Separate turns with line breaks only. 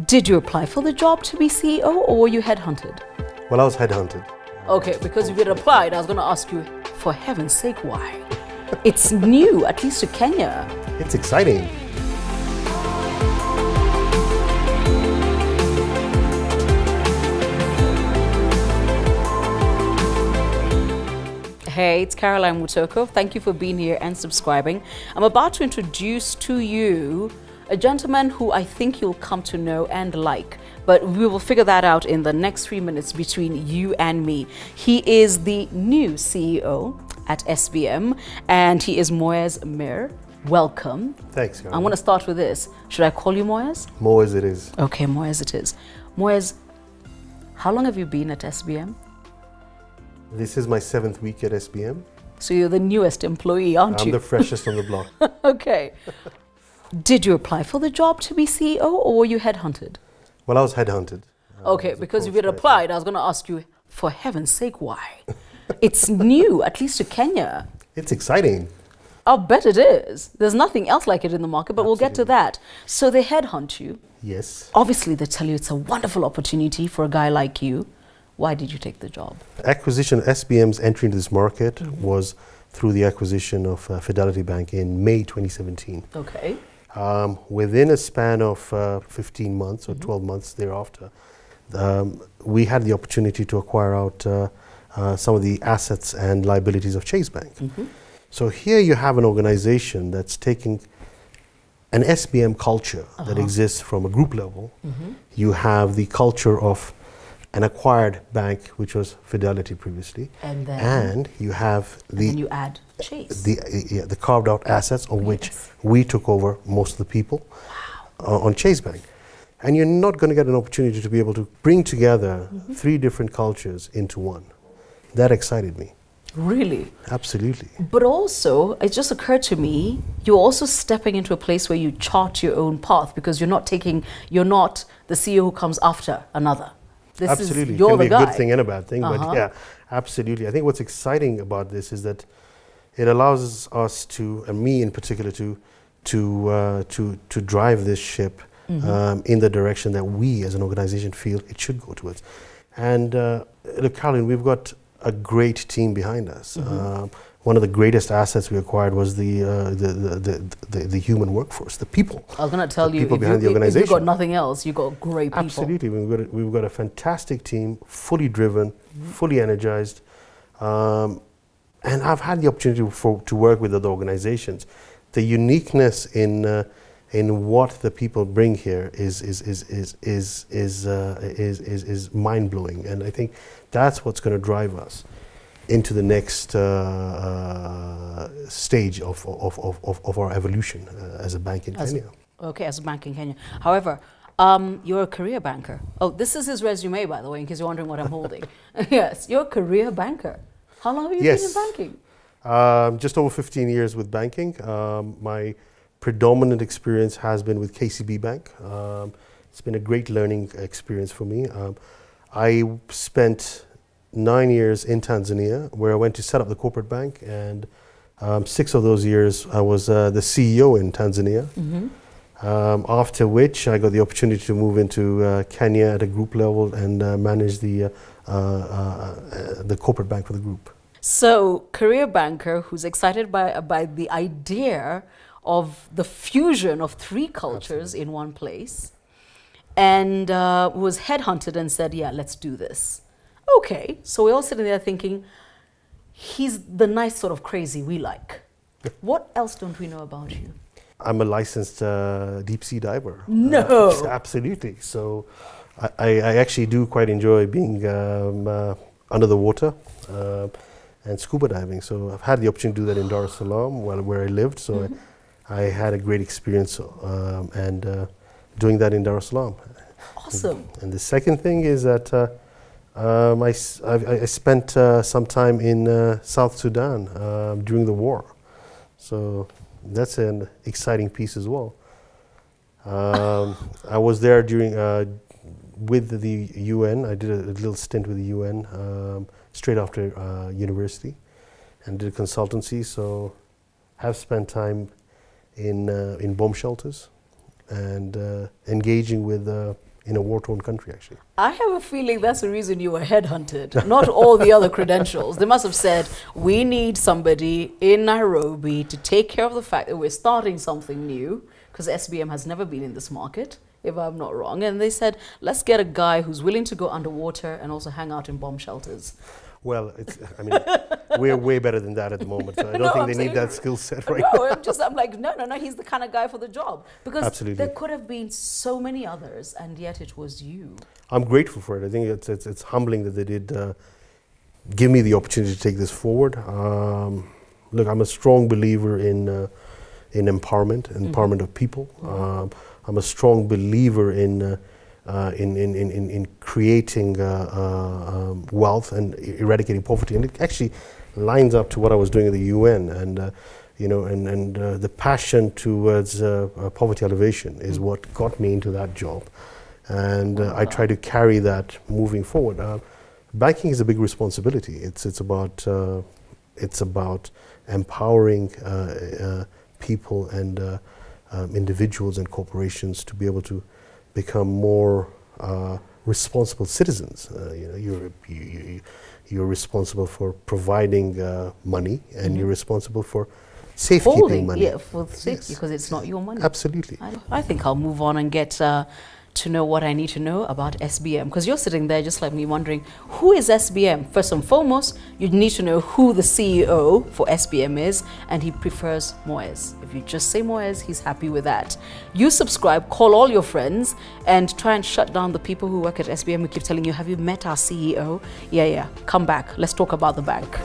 Did you apply for the job to be CEO or were you headhunted?
Well, I was headhunted.
Okay, because if you'd applied, I was going to ask you, for heaven's sake, why? It's new, at least to Kenya.
It's exciting.
Hey, it's Caroline Mutoko. Thank you for being here and subscribing. I'm about to introduce to you a gentleman who I think you'll come to know and like, but we will figure that out in the next 3 minutes between you and me. He is the new CEO at SBM, and he is Moezz Mir. Welcome.
Thanks, Caroline.
I want to start with this. Should I call you Moezz?
Moezz it is.
Okay, Moezz it is. Moezz, how long have you been at SBM?
This is my 7th week at SBM.
So you're the newest employee, aren't you?
I'm the freshest on the block.
Okay. Did you apply for the job to be CEO or were you headhunted?
Well, I was headhunted.
Okay, because if you'd applied, I was going to ask you, for heaven's sake, why? It's new, at least to Kenya.
It's exciting.
I'll bet it is. There's nothing else like it in the market, but we'll get to that. So they headhunt you.
Yes.
Obviously, they tell you it's a wonderful opportunity for a guy like you. Why did you take the job?
Acquisition, SBM's entry into this market was through the acquisition of Fidelity Bank in May 2017.
Okay.
Within a span of 15 months or 12 months thereafter, we had the opportunity to acquire out some of the assets and liabilities of Chase Bank. So here you have an organization that's taking an SBM culture that exists from a group level. You have the culture of an acquired bank, which was Fidelity previously, and you have the
you add Chase,
the carved out assets of which we took over most of the people on Chase Bank, and you're not going to get an opportunity to be able to bring together 3 different cultures into one. That excited me.
Really?
Absolutely.
But also, it just occurred to me, you're also stepping into a place where you chart your own path because you're not the CEO who comes after another.
Absolutely.
You're
the guy. It can be a good thing and a bad thing, but yeah, absolutely. I think what's exciting about this is that it allows us to, and me in particular, to drive this ship in the direction that we as an organization feel it should go towards. And look, Caroline, we've got a great team behind us. One of the greatest assets we acquired was the human workforce, the people.
I was going to tell you,
people behind the organization.
If you've got nothing else, you've got great people.
Absolutely, we've got a fantastic team, fully driven, fully energized, and I've had the opportunity to work with other organizations. The uniqueness in what the people bring here is mind blowing, and I think that's what's going to drive us into the next stage of our evolution as a bank in Kenya.
Okay, as a bank in Kenya. However, you're a career banker. Oh, this is his resume, by the way, in case you're wondering what I'm holding. Yes, you're a career banker. How long have you been in banking?
Just over 15 years with banking. My predominant experience has been with KCB Bank. It's been a great learning experience for me. I spent 9 years in Tanzania, where I went to set up the corporate bank, and 6 of those years I was the CEO in Tanzania. After which I got the opportunity to move into Kenya at a group level and manage the corporate bank for the group.
So, career banker who's excited by the idea of the fusion of 3 cultures in one place, and was headhunted and said, yeah, let's do this. Okay, so we're all sitting there thinking, he's the nice sort of crazy we like. What else don't we know about you?
I'm a licensed deep sea diver.
No!
Absolutely. So I actually do quite enjoy being under the water and scuba diving. So I've had the opportunity to do that in Dar es Salaam, where I lived. So I had a great experience and doing that in Dar es Salaam.
Awesome.
And the second thing is that I spent some time in South Sudan during the war. So that's an exciting piece as well. I was there during with the UN. I did a little stint with the UN straight after university, and did a consultancy. So have spent time in bomb shelters, and engaging with in a war-torn country, actually.
I have a feeling that's the reason you were headhunted, not all the other credentials. They must have said, we need somebody in Nairobi to take care of the fact that we're starting something new, because SBM has never been in this market, if I'm not wrong. And they said, let's get a guy who's willing to go underwater and also hang out in bomb shelters.
Well, I mean, we're way better than that at the moment. So I don't think they need that skill set right now.
I'm like, no, he's the kind of guy for the job. Because
Absolutely.
There could have been so many others, and yet it was you.
I'm grateful for it. I think it's humbling that they did give me the opportunity to take this forward. Look, I'm a strong believer in empowerment of people. I'm a strong believer in creating wealth and eradicating poverty, and it actually lines up to what I was doing at the UN, and the passion towards poverty alleviation is what got me into that job, and I try to carry that moving forward. Banking is a big responsibility. It's about empowering people and individuals and corporations to be able to become more responsible citizens. You're responsible for providing money, and you're responsible for safekeeping money.
Yeah, for safety, because it's not your money.
Absolutely.
I think I'll move on and get to know what I need to know about SBM, because you're sitting there just like me wondering, who is SBM? First and foremost, you need to know who the CEO for SBM is, and he prefers Moezz. If you just say Moezz, he's happy with that. You subscribe, call all your friends, and try and shut down the people who work at SBM who keep telling you, have you met our CEO? Yeah, come back. Let's talk about the bank.